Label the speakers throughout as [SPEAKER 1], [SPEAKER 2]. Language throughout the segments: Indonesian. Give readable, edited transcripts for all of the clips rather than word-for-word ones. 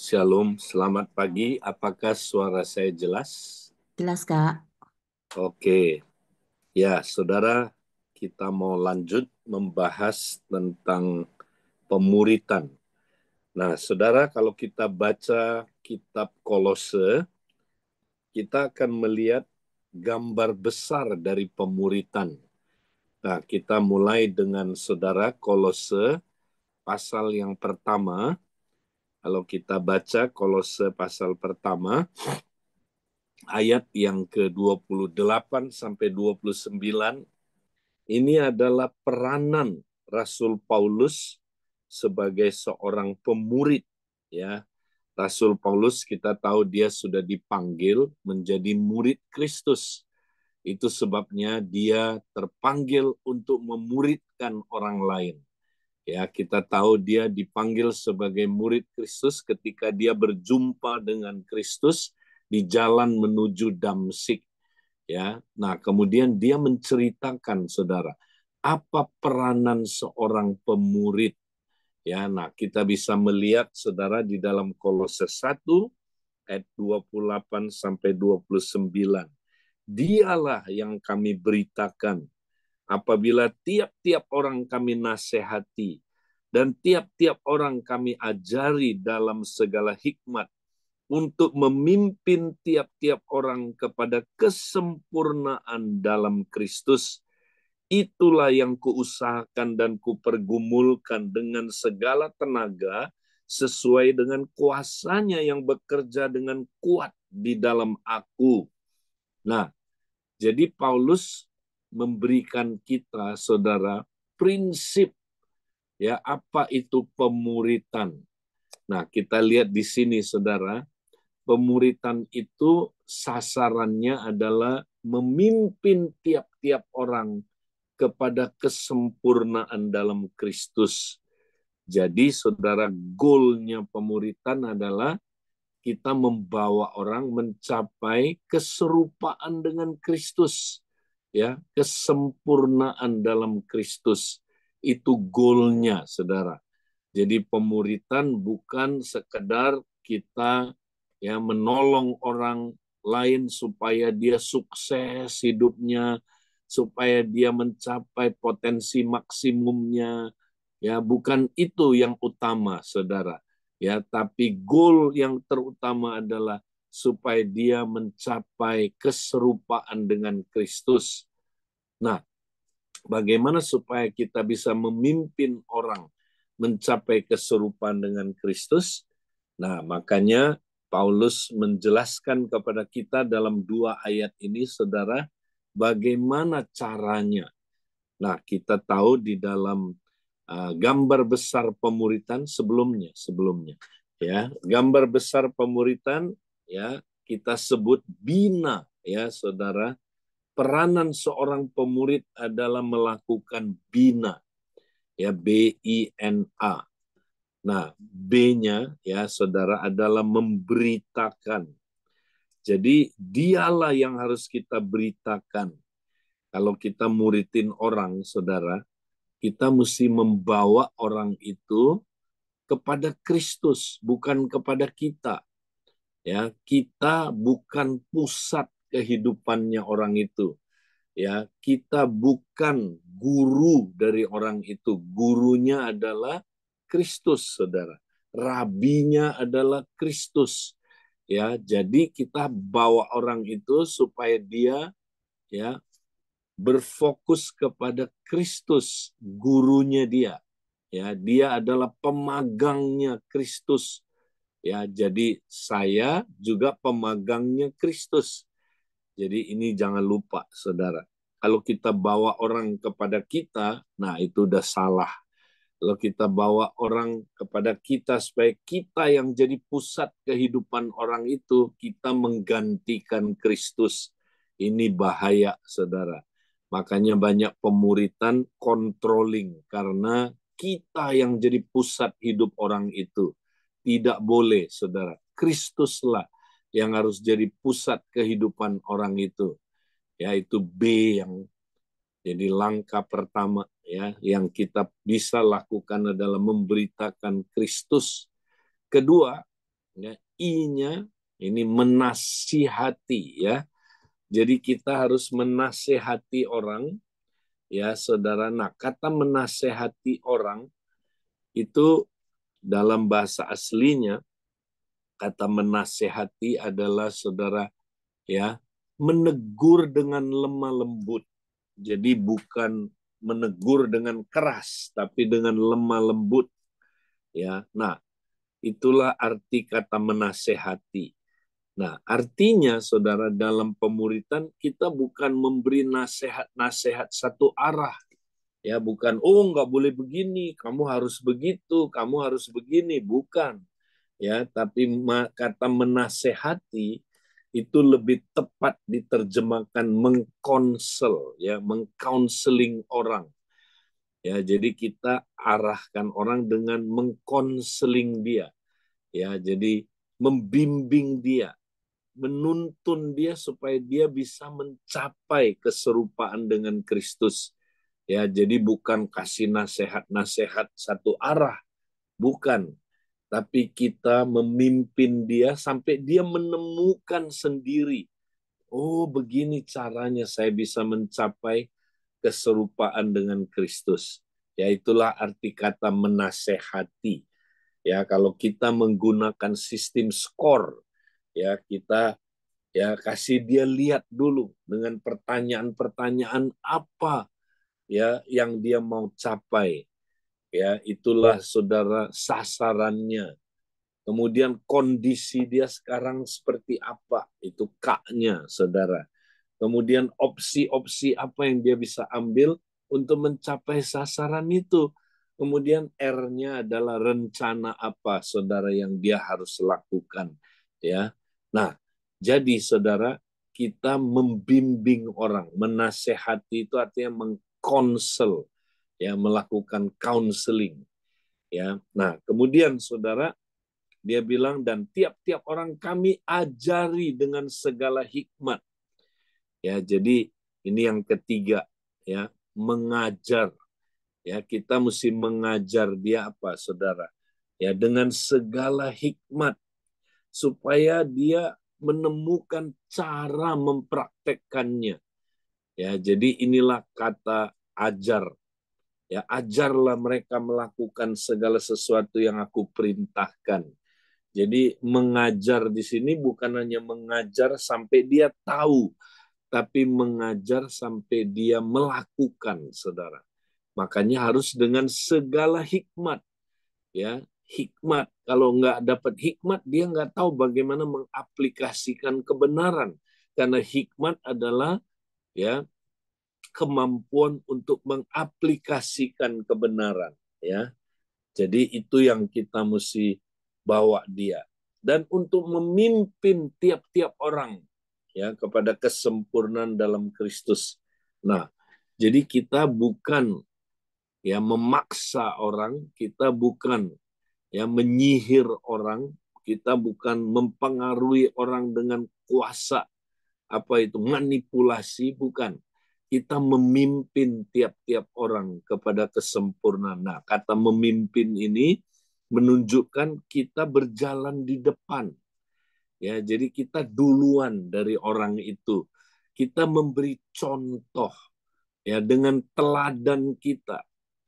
[SPEAKER 1] Shalom, selamat pagi. Apakah suara saya jelas?
[SPEAKER 2] Jelas, Kak.
[SPEAKER 1] Oke, ya saudara, kita mau lanjut membahas tentang pemuritan. Nah, saudara, kalau kita baca kitab Kolose, kita akan melihat gambar besar dari pemuritan. Nah, kita mulai dengan saudara Kolose pasal yang pertama. Kalau kita baca Kolose pasal pertama, ayat yang ke-28 sampai 29, ini adalah peranan Rasul Paulus sebagai seorang pemurid, ya. Rasul Paulus kita tahu dia sudah dipanggil menjadi murid Kristus. Itu sebabnya dia terpanggil untuk memuridkan orang lain. Ya, kita tahu dia dipanggil sebagai murid Kristus ketika dia berjumpa dengan Kristus di jalan menuju Damsyik. Ya, nah kemudian dia menceritakan, saudara, apa peranan seorang pemurid. Ya, nah kita bisa melihat, saudara, di dalam Kolose 1 ayat 28 sampai 29. Dialah yang kami beritakan apabila tiap-tiap orang kami nasihati dan tiap-tiap orang kami ajari dalam segala hikmat untuk memimpin tiap-tiap orang kepada kesempurnaan dalam Kristus. Itulah yang kuusahakan dan kupergumulkan dengan segala tenaga sesuai dengan kuasanya yang bekerja dengan kuat di dalam aku. Nah, jadi Paulus memberikan kita, saudara, prinsip, ya, apa itu pemuritan. Nah, kita lihat di sini, saudara, pemuritan itu sasarannya adalah memimpin tiap-tiap orang kepada kesempurnaan dalam Kristus. Jadi, saudara, goalnya pemuritan adalah kita membawa orang mencapai keserupaan dengan Kristus, ya, kesempurnaan dalam Kristus. Itu goalnya, saudara. Jadi pemuritan bukan sekedar kita, ya, menolong orang lain supaya dia sukses hidupnya, supaya dia mencapai potensi maksimumnya. Ya, bukan itu yang utama, saudara. Ya, tapi goal yang terutama adalah supaya dia mencapai keserupaan dengan Kristus. Nah, bagaimana supaya kita bisa memimpin orang mencapai keserupaan dengan Kristus? Nah, makanya Paulus menjelaskan kepada kita dalam 2 ayat ini, saudara, bagaimana caranya. Nah, kita tahu di dalam gambar besar pemuritan sebelumnya, ya, gambar besar pemuritan, ya, kita sebut bina, ya, saudara. Peranan seorang pemurid adalah melakukan bina, ya, BINA. Nah, B-nya, ya, saudara, adalah memberitakan. Jadi dialah yang harus kita beritakan. Kalau kita muridin orang, saudara, kita mesti membawa orang itu kepada Kristus, bukan kepada kita. Ya, kita bukan pusat kehidupannya orang itu. Ya, kita bukan guru dari orang itu. Gurunya adalah Kristus, saudara. Rabinya adalah Kristus. Ya, jadi kita bawa orang itu supaya dia, ya, berfokus kepada Kristus, gurunya dia. Ya, dia adalah pemagangnya Kristus. Ya, jadi saya juga pemagangnya Kristus. Jadi ini jangan lupa, saudara. Kalau kita bawa orang kepada kita, nah itu udah salah. Kalau kita bawa orang kepada kita supaya kita yang jadi pusat kehidupan orang itu, kita menggantikan Kristus. Ini bahaya, saudara. Makanya banyak pemuritan controlling, karena kita yang jadi pusat hidup orang itu. Tidak boleh, saudara. Kristuslah yang harus jadi pusat kehidupan orang itu. Yaitu B, yang jadi langkah pertama, ya, yang kita bisa lakukan adalah memberitakan Kristus. Kedua, Ya, I-nya ini menasihati ya. Jadi kita harus menasehati orang ya saudara. Nah, kata menasehati orang itu dalam bahasa aslinya kata menasehati adalah saudara ya menegur dengan lemah lembut. Jadi bukan menegur dengan keras tapi dengan lemah lembut ya. Nah, itulah arti kata menasehati. Nah, artinya saudara dalam pemuritan kita bukan memberi nasihat-nasihat satu arah. Ya, bukan, oh nggak boleh begini, kamu harus begitu, kamu harus begini. Bukan. Ya, tapi kata menasehati itu lebih tepat diterjemahkan mengkonsel, ya, mengcounseling orang. Ya, jadi kita arahkan orang dengan mengkonseling dia. Ya, jadi membimbing dia, menuntun dia supaya dia bisa mencapai keserupaan dengan Kristus. Ya, jadi bukan kasih nasihat-nasihat satu arah, bukan. Tapi kita memimpin dia sampai dia menemukan sendiri. Oh, begini caranya saya bisa mencapai keserupaan dengan Kristus. Ya, itulah arti kata menasehati. Ya, kalau kita menggunakan sistem skor, ya kita ya kasih dia lihat dulu dengan pertanyaan-pertanyaan apa ya yang dia mau capai. Ya, itulah saudara sasarannya. Kemudian kondisi dia sekarang seperti apa, itu K-nya saudara. Kemudian opsi-opsi apa yang dia bisa ambil untuk mencapai sasaran itu. Kemudian R-nya adalah rencana apa saudara yang dia harus lakukan. Ya, nah jadi saudara kita membimbing orang, menasehati itu artinya mengkonsel, ya melakukan counseling. Ya, nah kemudian saudara dia bilang dan tiap-tiap orang kami ajari dengan segala hikmat. Ya, jadi ini yang ketiga ya, mengajar. Ya, kita mesti mengajar dia apa, Saudara? Ya, dengan segala hikmat supaya dia menemukan cara mempraktekkannya. Ya, jadi inilah kata ajar. Ya, ajarlah mereka melakukan segala sesuatu yang aku perintahkan. Jadi mengajar di sini bukan hanya mengajar sampai dia tahu, tapi mengajar sampai dia melakukan, saudara. Makanya harus dengan segala hikmat, ya hikmat. Kalau nggak dapat hikmat, dia nggak tahu bagaimana mengaplikasikan kebenaran. Karena hikmat adalah ya kemampuan untuk mengaplikasikan kebenaran, ya. Jadi itu yang kita mesti bawa dia. Dan untuk memimpin tiap-tiap orang ya kepada kesempurnaan dalam Kristus. Nah, jadi kita bukan ya memaksa orang, kita bukan ya menyihir orang, kita bukan mempengaruhi orang dengan kuasa apa itu manipulasi, bukan. Kita memimpin tiap-tiap orang kepada kesempurnaan. Nah, kata memimpin ini menunjukkan kita berjalan di depan. Ya, jadi kita duluan dari orang itu. Kita memberi contoh ya dengan teladan kita.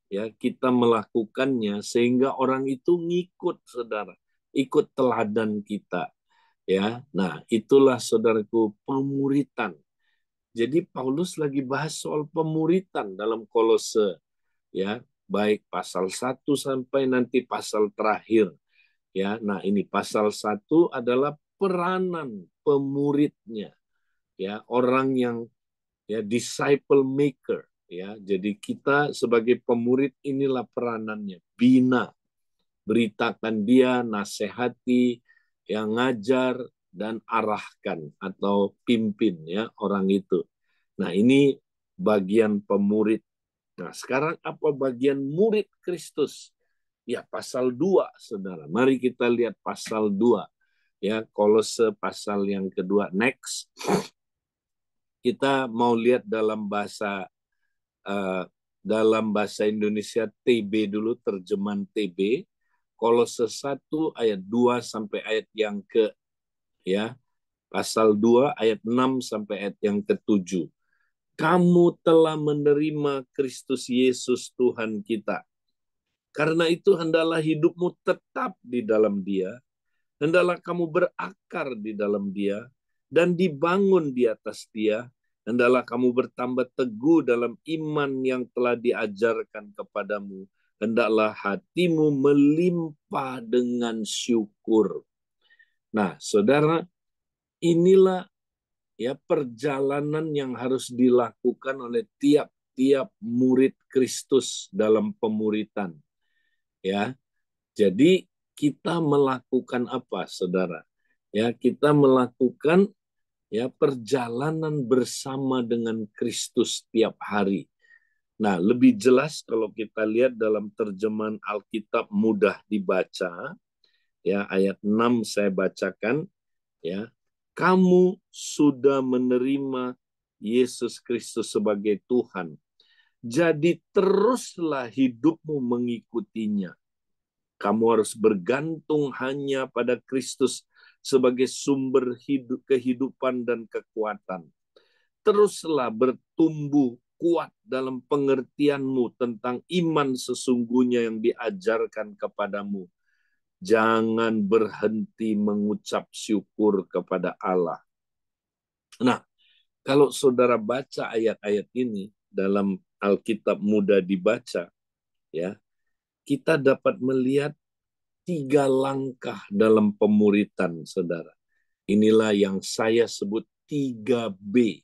[SPEAKER 1] Ya, kita melakukannya sehingga orang itu ngikut, Saudara. Ikut teladan kita. Ya. Nah, itulah saudaraku pemuritan. Jadi Paulus lagi bahas soal pemuritan dalam Kolose, ya, baik pasal 1 sampai nanti pasal terakhir. Ya, nah ini pasal 1 adalah peranan pemuridnya, ya, orang yang ya disciple maker, ya. Jadi kita sebagai pemurid inilah peranannya, bina, beritakan dia, nasihati, yang ngajar dan arahkan atau pimpin ya orang itu. Nah, ini bagian pemurid. Nah, sekarang apa bagian murid Kristus? Ya, pasal 2, Saudara. Mari kita lihat pasal 2. Ya, Kolose pasal yang kedua. Next. Kita mau lihat dalam bahasa Indonesia TB dulu, terjemahan TB. Kolose 1 ayat 2 sampai ayat yang ke ya, pasal 2 ayat 6 sampai ayat yang ke-7. Kamu telah menerima Kristus Yesus Tuhan kita. Karena itu hendaklah hidupmu tetap di dalam Dia, hendaklah kamu berakar di dalam Dia dan dibangun di atas Dia. Hendaklah kamu bertambah teguh dalam iman yang telah diajarkan kepadamu. Hendaklah hatimu melimpah dengan syukur. Nah, saudara, inilah ya perjalanan yang harus dilakukan oleh tiap-tiap murid Kristus dalam pemuritan. Ya, jadi kita melakukan apa, saudara? Ya, kita melakukan ya perjalanan bersama dengan Kristus tiap hari. Nah, lebih jelas kalau kita lihat dalam terjemahan Alkitab mudah dibaca, ya ayat 6 saya bacakan, ya. Kamu sudah menerima Yesus Kristus sebagai Tuhan. Jadi teruslah hidupmu mengikutinya. Kamu harus bergantung hanya pada Kristus sebagai sumber kehidupan dan kekuatan. Teruslah bertumbuh kuat dalam pengertianmu tentang iman sesungguhnya yang diajarkan kepadamu. Jangan berhenti mengucap syukur kepada Allah. Nah, kalau saudara baca ayat-ayat ini dalam Alkitab mudah dibaca, ya, kita dapat melihat 3 langkah dalam pemuritan, saudara. Inilah yang saya sebut 3B.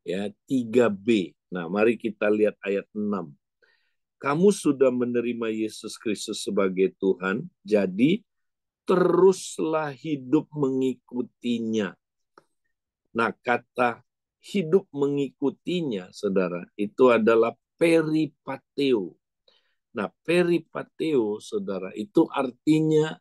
[SPEAKER 1] Ya, 3B. Nah, mari kita lihat ayat 6. Kamu sudah menerima Yesus Kristus sebagai Tuhan, jadi teruslah hidup mengikutinya. Nah, kata hidup mengikutinya, saudara, itu adalah peripateo. Nah, peripateo, saudara, itu artinya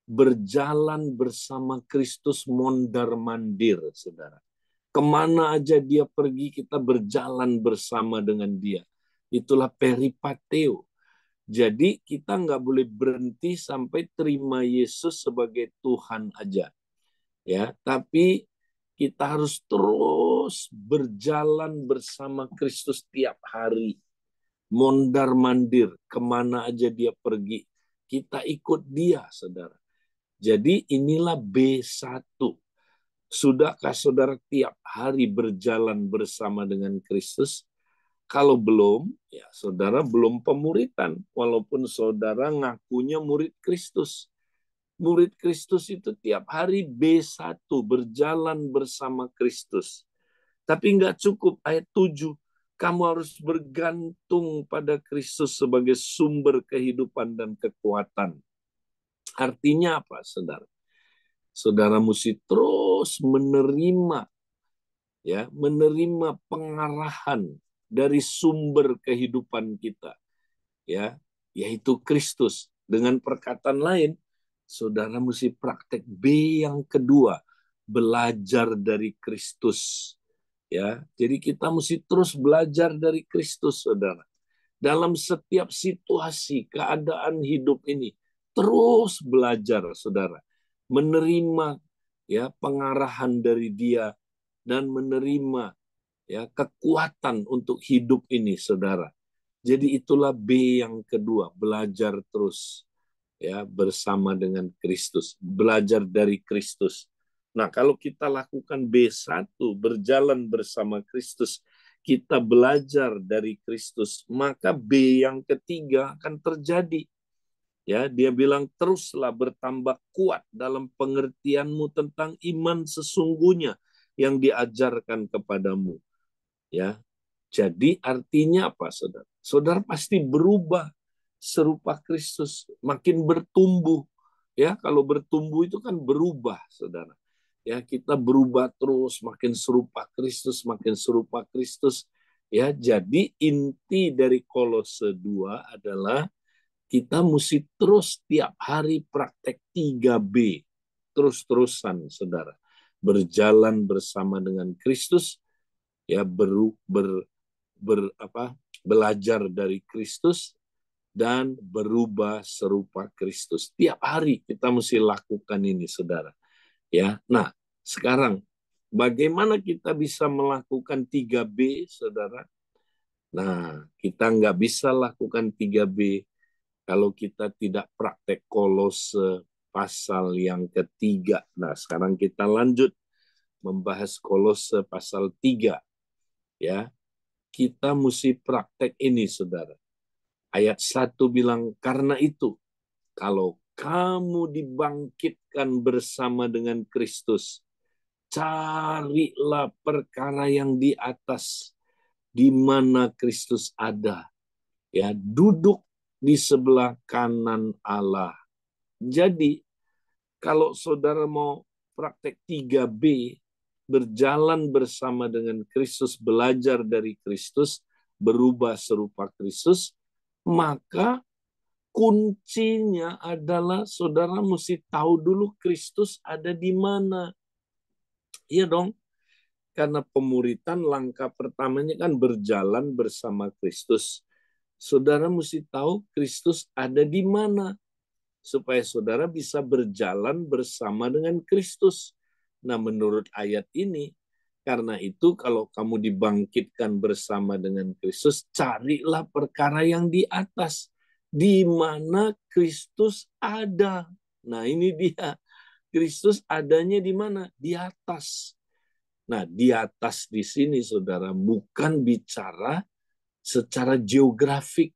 [SPEAKER 1] berjalan bersama Kristus mondar-mandir, saudara. Kemana aja dia pergi, kita berjalan bersama dengan dia. Itulah peripateo. Jadi kita nggak boleh berhenti sampai terima Yesus sebagai Tuhan aja, ya. Tapi kita harus terus berjalan bersama Kristus tiap hari, mondar-mandir, kemana aja dia pergi, kita ikut dia, saudara. Jadi inilah B1. Sudahkah saudara tiap hari berjalan bersama dengan Kristus? Kalau belum, ya saudara belum pemuritan. Walaupun saudara ngakunya murid Kristus. Murid Kristus itu tiap hari B1, berjalan bersama Kristus. Tapi nggak cukup, ayat 7. Kamu harus bergantung pada Kristus sebagai sumber kehidupan dan kekuatan. Artinya apa, saudara? Saudara mesti terus menerima pengarahan dari sumber kehidupan kita, ya, yaitu Kristus. Dengan perkataan lain, saudara mesti praktek B yang kedua, belajar dari Kristus. Ya, jadi kita mesti terus belajar dari Kristus, saudara. Dalam setiap situasi, keadaan hidup ini, terus belajar, saudara. Menerima ya pengarahan dari Dia dan menerima ya kekuatan untuk hidup ini, saudara. Jadi itulah B yang kedua, belajar terus ya bersama dengan Kristus, belajar dari Kristus. Nah, kalau kita lakukan B1, berjalan bersama Kristus, kita belajar dari Kristus, maka B yang ketiga akan terjadi. Ya, dia bilang teruslah bertambah kuat dalam pengertianmu tentang iman sesungguhnya yang diajarkan kepadamu. Ya. Jadi artinya apa, saudara? Saudara pasti berubah serupa Kristus, makin bertumbuh. Ya, kalau bertumbuh itu kan berubah, saudara. Ya, kita berubah terus, makin serupa Kristus, makin serupa Kristus. Ya, jadi inti dari Kolose 2 adalah kita mesti terus tiap hari praktek 3B. Terus-terusan, saudara. Berjalan bersama dengan Kristus, ya belajar dari Kristus, dan berubah serupa Kristus. Tiap hari kita mesti lakukan ini, saudara. Ya, nah sekarang bagaimana kita bisa melakukan 3B, saudara? Nah, kita nggak bisa lakukan 3B kalau kita tidak praktek Kolose pasal yang ketiga. Nah, sekarang kita lanjut membahas Kolose pasal 3. Ya, kita mesti praktek ini, saudara. Ayat 1 bilang, karena itu, kalau kamu dibangkitkan bersama dengan Kristus, carilah perkara yang di atas, di mana Kristus ada. Ya, duduk di sebelah kanan Allah. Jadi, kalau saudara mau praktek 3B, berjalan bersama dengan Kristus, belajar dari Kristus, berubah serupa Kristus, maka kuncinya adalah saudara mesti tahu dulu Kristus ada di mana. Iya dong, karena pemuritan langkah pertamanya kan berjalan bersama Kristus. Saudara mesti tahu Kristus ada di mana, supaya saudara bisa berjalan bersama dengan Kristus. Nah, menurut ayat ini, karena itu kalau kamu dibangkitkan bersama dengan Kristus, carilah perkara yang di atas, di mana Kristus ada. Nah, ini dia. Kristus adanya di mana? Di atas. Nah, di atas di sini, saudara, bukan bicara secara geografik.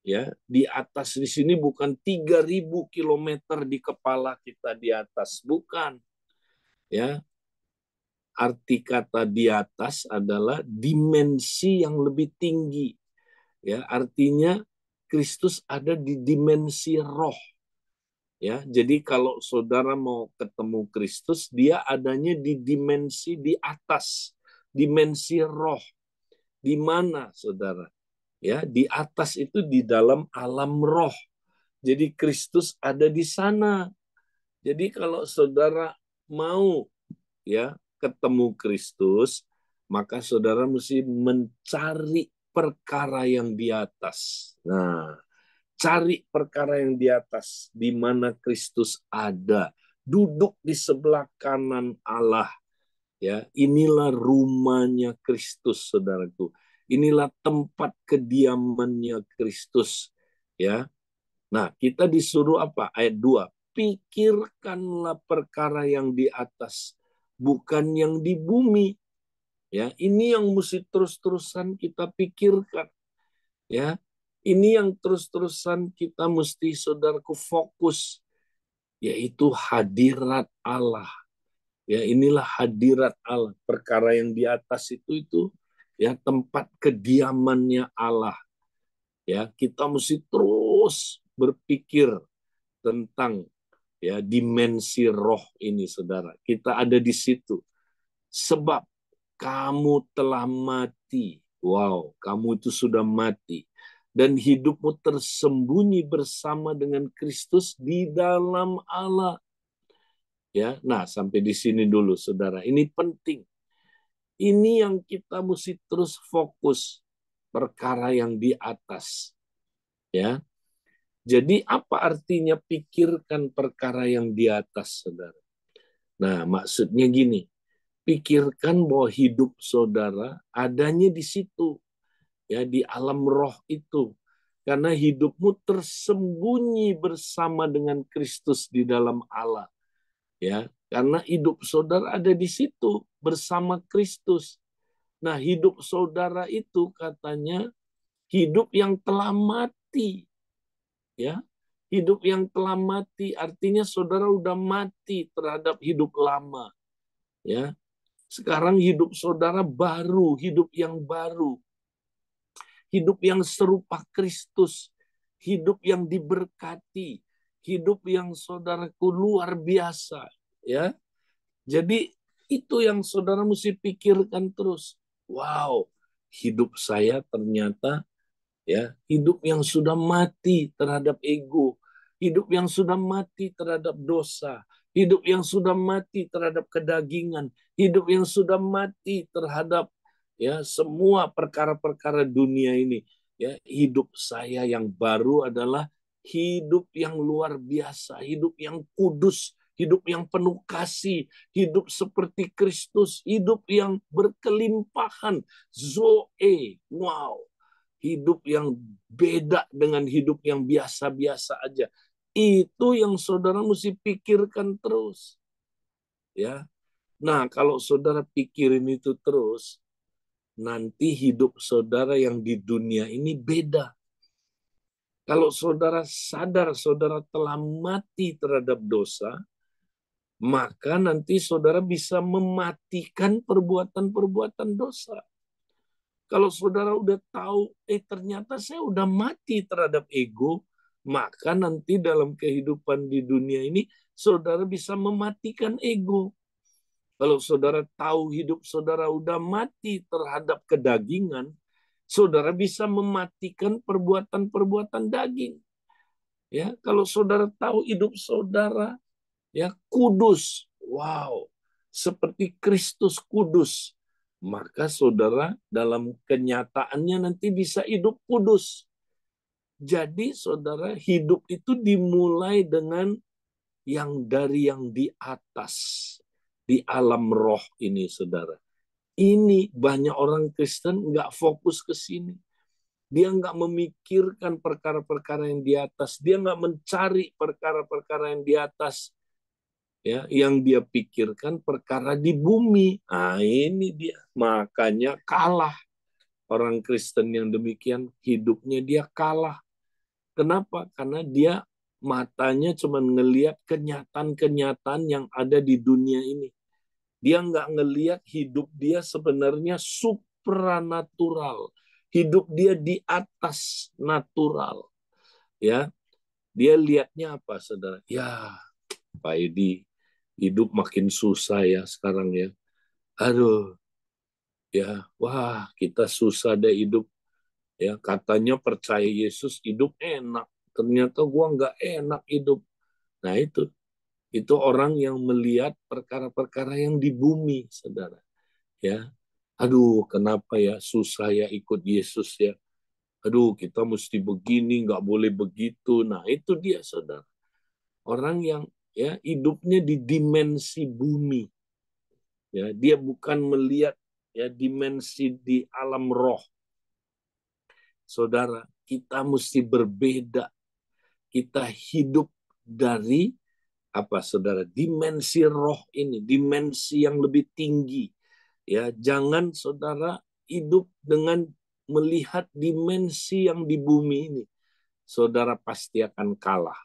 [SPEAKER 1] Ya, di atas di sini bukan 3.000 kilometer di kepala kita di atas, bukan. Ya, arti kata di atas adalah dimensi yang lebih tinggi. Ya, artinya Kristus ada di dimensi roh. Ya, jadi kalau saudara mau ketemu Kristus, dia adanya di dimensi di atas, dimensi roh. Di mana, saudara? Ya, di atas itu di dalam alam roh. Jadi Kristus ada di sana. Jadi kalau saudara mau ya ketemu Kristus, maka saudara mesti mencari perkara yang di atas. Nah, cari perkara yang di atas, di mana Kristus ada, duduk di sebelah kanan Allah. Ya, inilah rumahnya Kristus, saudaraku. Inilah tempat kediamannya Kristus. Ya, nah, kita disuruh apa? Ayat 2. Pikirkanlah perkara yang di atas, bukan yang di bumi. Ya, ini yang mesti terus-terusan kita pikirkan. Ya, ini yang terus-terusan kita mesti, saudaraku, fokus, yaitu hadirat Allah. Ya, inilah hadirat Allah. Perkara yang di atas itu ya tempat kediamannya Allah. Ya, kita mesti terus berpikir tentang ya dimensi roh ini, saudara. Kita ada di situ. Sebab kamu telah mati. Wow, kamu itu sudah mati. Dan hidupmu tersembunyi bersama dengan Kristus di dalam Allah. Ya, nah sampai di sini dulu, saudara. Ini penting. Ini yang kita mesti terus fokus, perkara yang di atas. Ya, jadi apa artinya pikirkan perkara yang di atas, saudara? Nah, maksudnya gini, pikirkan bahwa hidup saudara adanya di situ, ya di alam roh itu. Karena hidupmu tersembunyi bersama dengan Kristus di dalam Allah. Ya, karena hidup saudara ada di situ bersama Kristus. Nah, hidup saudara itu katanya hidup yang telah mati. Ya, hidup yang telah mati artinya saudara udah mati terhadap hidup lama. Ya, sekarang hidup saudara baru, hidup yang baru. Hidup yang serupa Kristus, hidup yang diberkati, hidup yang saudaraku luar biasa, ya. Jadi itu yang saudara mesti pikirkan terus. Wow, hidup saya ternyata ya, hidup yang sudah mati terhadap ego, hidup yang sudah mati terhadap dosa, hidup yang sudah mati terhadap kedagingan, hidup yang sudah mati terhadap ya semua perkara-perkara dunia ini. Ya, hidup saya yang baru adalah hidup yang luar biasa, hidup yang kudus, hidup yang penuh kasih, hidup seperti Kristus, hidup yang berkelimpahan, Zoe. Wow, hidup yang beda dengan hidup yang biasa-biasa aja. Itu yang saudara mesti pikirkan terus. Ya. Nah, kalau saudara pikirin itu terus, nanti hidup saudara yang di dunia ini beda. Kalau saudara sadar saudara telah mati terhadap dosa, maka nanti saudara bisa mematikan perbuatan-perbuatan dosa. Kalau saudara udah tahu, ternyata saya udah mati terhadap ego, maka nanti dalam kehidupan di dunia ini, saudara bisa mematikan ego. Kalau saudara tahu hidup saudara udah mati terhadap kedagingan, saudara bisa mematikan perbuatan-perbuatan daging. Ya, kalau saudara tahu hidup saudara ya kudus, wow, seperti Kristus kudus, maka saudara dalam kenyataannya nanti bisa hidup kudus. Jadi saudara hidup itu dimulai dengan yang dari yang di atas, di alam roh ini saudara. Ini banyak orang Kristen nggak fokus ke sini. Dia nggak memikirkan perkara-perkara yang di atas. Dia nggak mencari perkara-perkara yang di atas. Ya, yang dia pikirkan perkara di bumi. Nah, ini dia. Makanya kalah. Orang Kristen yang demikian, hidupnya dia kalah. Kenapa? Karena dia matanya cuma ngelihat kenyataan-kenyataan yang ada di dunia ini. Dia nggak ngelihat hidup dia sebenarnya supranatural. Hidup dia di atas natural. Ya, dia lihatnya apa, saudara? Ya, Pak Edi, hidup makin susah ya sekarang ya. Aduh, ya, wah kita susah deh hidup. Ya, katanya percaya Yesus hidup enak. Ternyata gua nggak enak hidup. Nah itu orang yang melihat perkara-perkara yang di bumi, saudara. Ya, aduh kenapa ya susah ya ikut Yesus ya. Aduh kita mesti begini, nggak boleh begitu. Nah itu dia saudara. Orang yang ya hidupnya di dimensi bumi. Ya, dia bukan melihat ya dimensi di alam roh. Saudara, kita mesti berbeda. Kita hidup dari apa saudara? Dimensi roh ini, dimensi yang lebih tinggi. Ya, jangan saudara hidup dengan melihat dimensi yang di bumi ini. Saudara pasti akan kalah.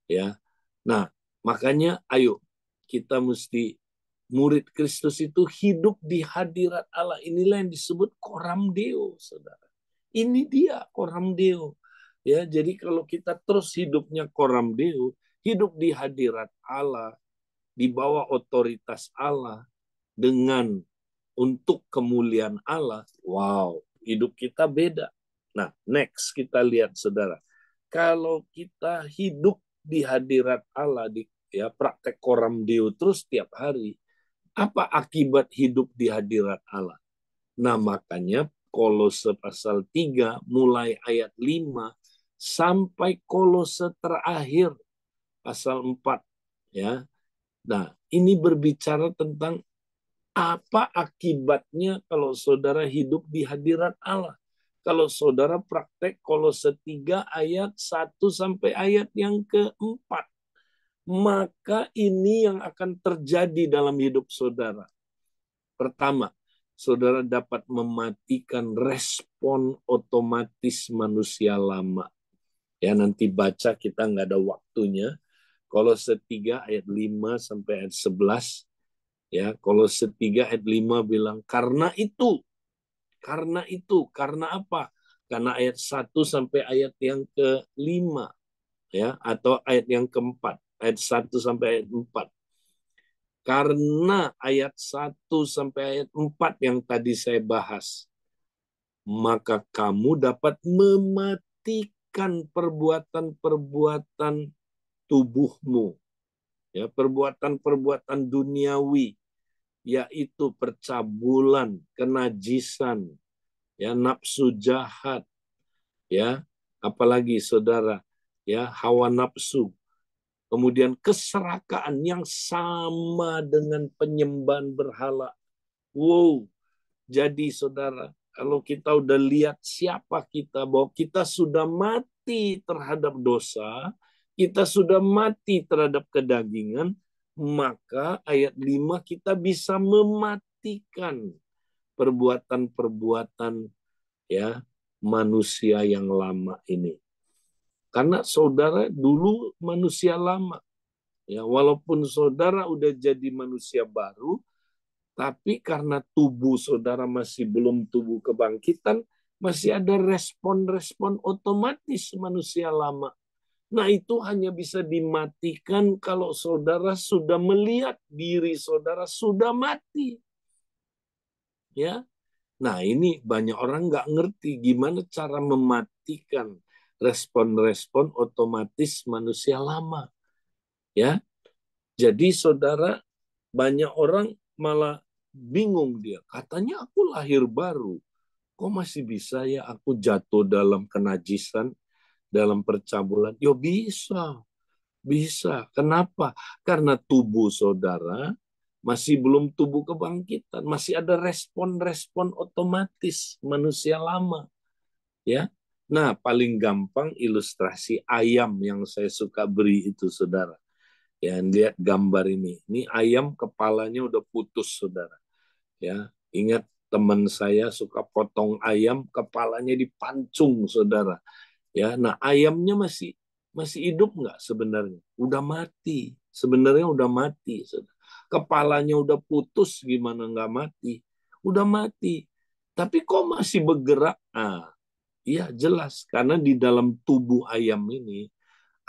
[SPEAKER 1] Ya. Nah, makanya ayo kita mesti murid Kristus itu hidup di hadirat Allah. Inilah yang disebut koram deo, saudara. Ini dia koram deo. Ya, jadi kalau kita terus hidupnya koram deo, hidup di hadirat Allah, di bawah otoritas Allah, dengan untuk kemuliaan Allah, wow, hidup kita beda. Nah, next kita lihat saudara. Kalau kita hidup di hadirat Allah, di ya praktek koram deo terus tiap hari, apa akibat hidup di hadirat Allah? Nah, makanya Kolose pasal 3 mulai ayat 5 sampai Kolose terakhir pasal 4 ya. Nah, ini berbicara tentang apa akibatnya kalau saudara hidup di hadirat Allah. Kalau saudara praktek Kolose 3 ayat 1 sampai ayat yang keempat, maka ini yang akan terjadi dalam hidup saudara. Pertama, saudara dapat mematikan respon otomatis manusia lama. Ya, nanti baca kita nggak ada waktunya. Kolose 3 ayat 5 sampai ayat 11. Ya, Kolose 3 ayat 5 bilang, karena itu, karena apa? Karena ayat 1 sampai ayat yang kelima, ya, atau ayat yang keempat, ayat 1 sampai ayat 4. Karena ayat 1 sampai ayat 4 yang tadi saya bahas, maka kamu dapat mematikan perbuatan-perbuatan tubuhmu, ya, perbuatan-perbuatan duniawi, yaitu percabulan, kenajisan, ya, nafsu jahat, ya, apalagi saudara, ya, hawa nafsu, kemudian keserakaan yang sama dengan penyembahan berhala. Wow, jadi saudara, kalau kita udah lihat siapa kita, bahwa kita sudah mati terhadap dosa, kita sudah mati terhadap kedagingan, maka ayat 5 kita bisa mematikan perbuatan-perbuatan, ya, manusia yang lama ini. Karena saudara dulu manusia lama, ya, walaupun saudara udah jadi manusia baru, tapi karena tubuh saudara masih belum tubuh kebangkitan, masih ada respon-respon otomatis manusia lama. Nah, itu hanya bisa dimatikan kalau saudara sudah melihat diri saudara sudah mati. Ya. Nah, ini banyak orang nggak ngerti gimana cara mematikan respon-respon otomatis manusia lama. Ya. Jadi saudara, banyak orang malah bingung dia. Katanya aku lahir baru. Kok masih bisa ya aku jatuh dalam kenajisan, dalam percabulan? Yo bisa, bisa. Kenapa? Karena tubuh saudara masih belum tubuh kebangkitan, masih ada respon-respon otomatis manusia lama, ya. Nah, paling gampang ilustrasi ayam yang saya suka beri itu, saudara. Ya, lihat gambar ini. Ini ayam kepalanya udah putus, saudara. Ya, ingat teman saya suka potong ayam, kepalanya dipancung, saudara. Ya, nah ayamnya masih masih hidup nggak sebenarnya? Udah mati. Sebenarnya udah mati, saudara. Kepalanya udah putus, gimana nggak mati? Udah mati. Tapi kok masih bergerak? Ah, iya jelas karena di dalam tubuh ayam ini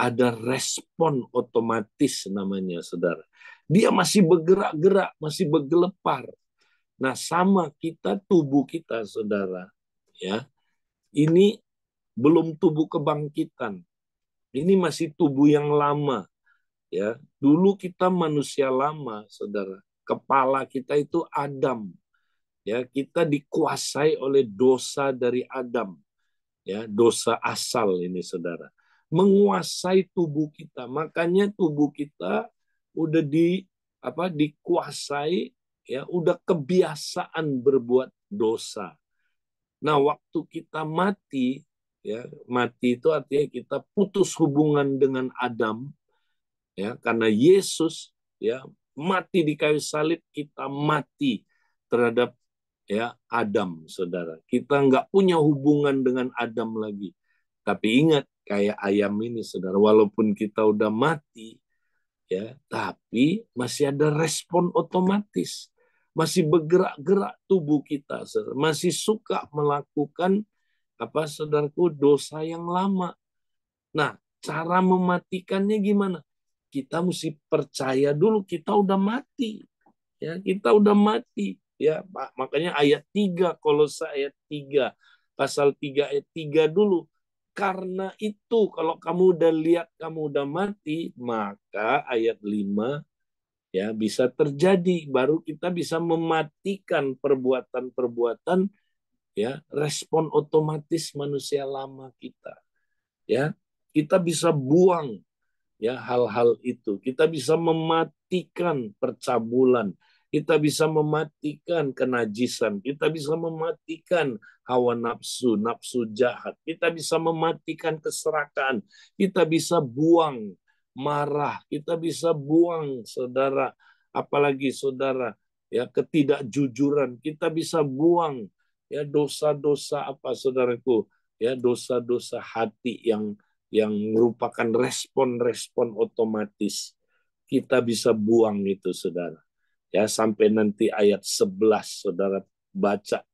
[SPEAKER 1] ada respon otomatis namanya, saudara. Dia masih bergerak-gerak, masih bergelepar. Nah, sama kita, tubuh kita, saudara, ya, ini belum tubuh kebangkitan. Ini masih tubuh yang lama, ya. Dulu kita manusia lama, saudara. Kepala kita itu Adam, ya. Kita dikuasai oleh dosa dari Adam, ya, dosa asal ini, saudara, menguasai tubuh kita. Makanya tubuh kita udah dikuasai, ya, udah kebiasaan berbuat dosa. Nah, waktu kita mati, ya, mati itu artinya kita putus hubungan dengan Adam, ya, karena Yesus, ya, mati di kayu salib, kita mati terhadap, ya, Adam, saudara. Kita nggak punya hubungan dengan Adam lagi. Tapi ingat, kayak ayam ini, saudara, walaupun kita udah mati, ya, tapi masih ada respon otomatis, masih bergerak-gerak tubuh kita, saudara. Masih suka melakukan apa, saudaraku, dosa yang lama. Nah, cara mematikannya gimana? Kita mesti percaya dulu kita udah mati. Ya, kita udah mati. Ya, Pak. Makanya ayat 3, Kolose ayat 3, pasal 3 ayat 3 dulu. Karena itu kalau kamu udah lihat kamu udah mati, maka ayat 5, ya, bisa terjadi, baru kita bisa mematikan perbuatan-perbuatan, ya, respon otomatis manusia lama kita, ya. Kita bisa buang, ya, hal-hal itu. Kita bisa mematikan percabulan, kita bisa mematikan kenajisan, kita bisa mematikan hawa nafsu, nafsu jahat, kita bisa mematikan keserakaan, kita bisa buang marah, kita bisa buang, saudara, apalagi saudara, ya, ketidakjujuran, kita bisa buang, ya, dosa-dosa apa, saudaraku, ya, dosa-dosa hati yang merupakan respon-respon otomatis. Kita bisa buang itu, saudara. Ya, sampai nanti ayat 11 saudara baca,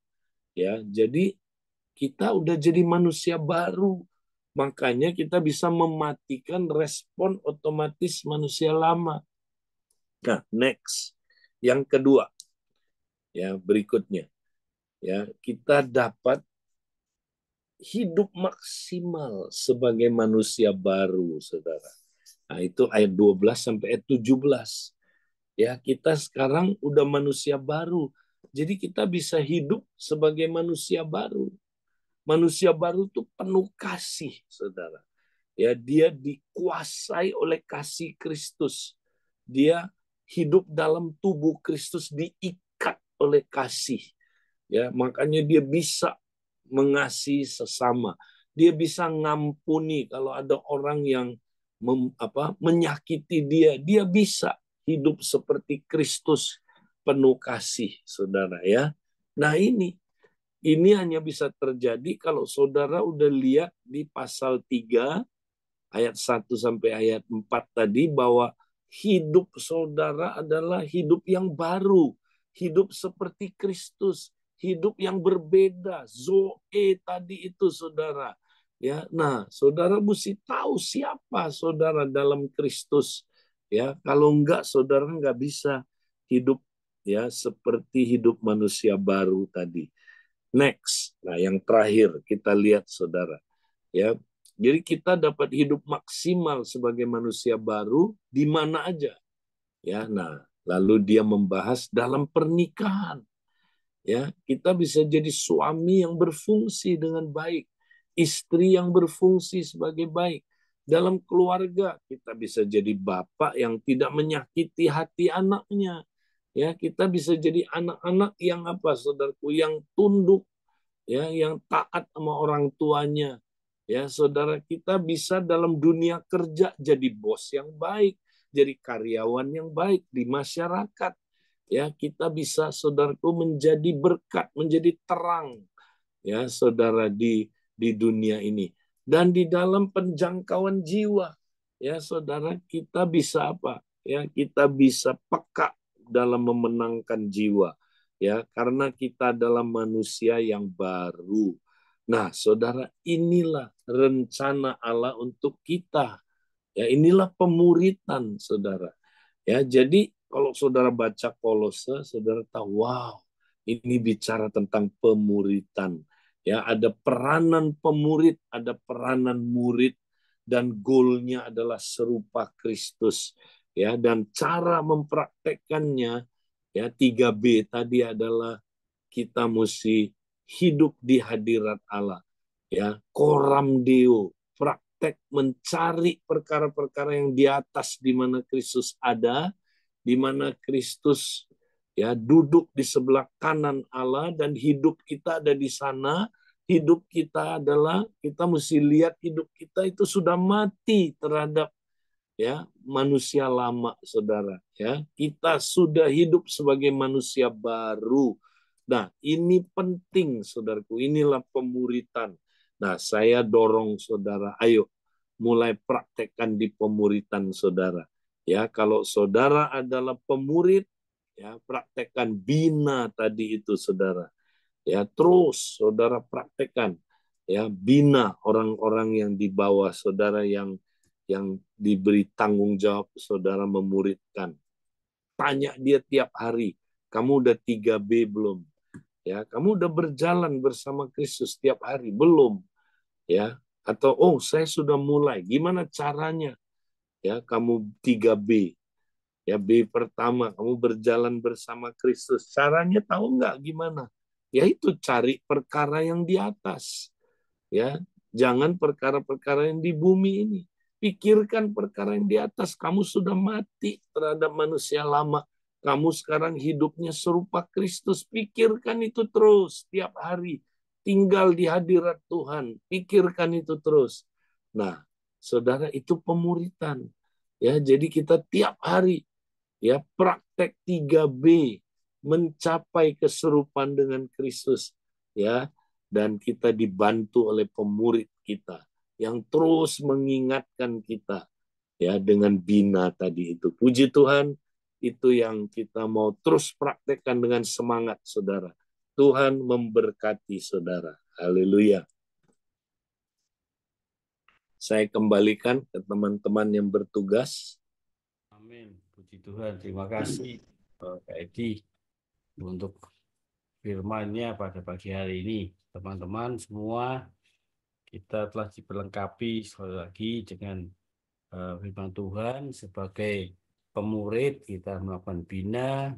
[SPEAKER 1] ya. Jadi kita udah jadi manusia baru. Makanya kita bisa mematikan respon otomatis manusia lama. Nah, next. Yang kedua, ya, berikutnya, ya, kita dapat hidup maksimal sebagai manusia baru, saudara. Nah, itu ayat 12 sampai ayat 17. Ya, kita sekarang udah manusia baru. Jadi kita bisa hidup sebagai manusia baru. Manusia baru itu penuh kasih, saudara. Ya, dia dikuasai oleh kasih Kristus. Dia hidup dalam tubuh Kristus, diikat oleh kasih. Ya, makanya dia bisa mengasihi sesama. Dia bisa ngampuni kalau ada orang yang menyakiti dia. Dia bisa hidup seperti Kristus, penuh kasih, saudara ya. Nah, ini hanya bisa terjadi kalau saudara udah lihat di pasal 3 ayat 1 sampai ayat 4 tadi, bahwa hidup saudara adalah hidup yang baru, hidup seperti Kristus, hidup yang berbeda. Zoe tadi itu, saudara. Ya, nah, saudara mesti tahu siapa saudara dalam Kristus. Ya, kalau enggak saudara enggak bisa hidup ya seperti hidup manusia baru tadi. Next, nah yang terakhir kita lihat saudara, ya. Jadi kita dapat hidup maksimal sebagai manusia baru di mana aja, ya. Nah, lalu dia membahas dalam pernikahan, ya. Kita bisa jadi suami yang berfungsi dengan baik, istri yang berfungsi sebagai baik. Dalam keluarga kita bisa jadi bapak yang tidak menyakiti hati anaknya, ya. Kita bisa jadi anak-anak yang saudaraku, yang tunduk, ya, yang taat sama orang tuanya. Ya, saudara, kita bisa dalam dunia kerja jadi bos yang baik, jadi karyawan yang baik di masyarakat. Ya, kita bisa, saudaraku, menjadi berkat, menjadi terang, ya, saudara, di dunia ini. Dan di dalam penjangkauan jiwa, ya, saudara, kita bisa Ya, kita bisa peka dalam memenangkan jiwa, ya, karena kita adalah manusia yang baru. Nah, saudara, inilah rencana Allah untuk kita. Ya, inilah pemuritan, saudara. Ya, jadi kalau saudara baca Kolose, saudara tahu, wow, ini bicara tentang pemuritan. Ya, ada peranan pemurid, ada peranan murid, dan goalnya adalah serupa Kristus. Ya, dan cara mempraktekkannya, ya, 3B tadi adalah kita mesti hidup di hadirat Allah. Ya, koram deo, praktek mencari perkara-perkara yang di atas di mana Kristus ada, di mana Kristus ya duduk di sebelah kanan Allah dan hidup kita ada di sana. Hidup kita adalah, kita mesti lihat hidup kita itu sudah mati terhadap ya manusia lama, saudara. Ya, kita sudah hidup sebagai manusia baru. Nah, ini penting, saudaraku. Inilah pemuritan. Nah, saya dorong saudara, ayo mulai praktekkan di pemuritan saudara. Ya, kalau saudara adalah pemurid, ya praktekkan bina tadi itu, saudara. Ya, terus saudara praktekkan, ya, bina orang-orang yang di bawah saudara, yang diberi tanggung jawab saudara memuridkan. Tanya dia tiap hari, kamu udah 3B belum? Ya, kamu udah berjalan bersama Kristus tiap hari belum? Ya, atau oh saya sudah mulai, gimana caranya? Ya, kamu 3B. Ya, B pertama, kamu berjalan bersama Kristus. Caranya tahu nggak gimana? Yaitu cari perkara yang di atas. Ya, jangan perkara-perkara yang di bumi ini. Pikirkan perkara yang di atas. Kamu sudah mati terhadap manusia lama. Kamu sekarang hidupnya serupa Kristus. Pikirkan itu terus tiap hari. Tinggal di hadirat Tuhan. Pikirkan itu terus. Nah, saudara, itu pemuritan. Ya, jadi kita tiap hari ya praktek 3B, mencapai keserupan dengan Kristus, ya, dan kita dibantu oleh pemurid kita yang terus mengingatkan kita ya dengan bina tadi itu. Puji Tuhan, itu yang kita mau terus praktekkan dengan semangat, saudara. Tuhan memberkati saudara. Haleluya. Saya kembalikan ke teman-teman yang bertugas.
[SPEAKER 2] Amin. Puji Tuhan. Terima kasih Kak Edi untuk firman-Nya pada pagi hari ini. Teman-teman semua, kita telah diperlengkapi sekali lagi dengan firman Tuhan sebagai pemurid. Kita melakukan bina,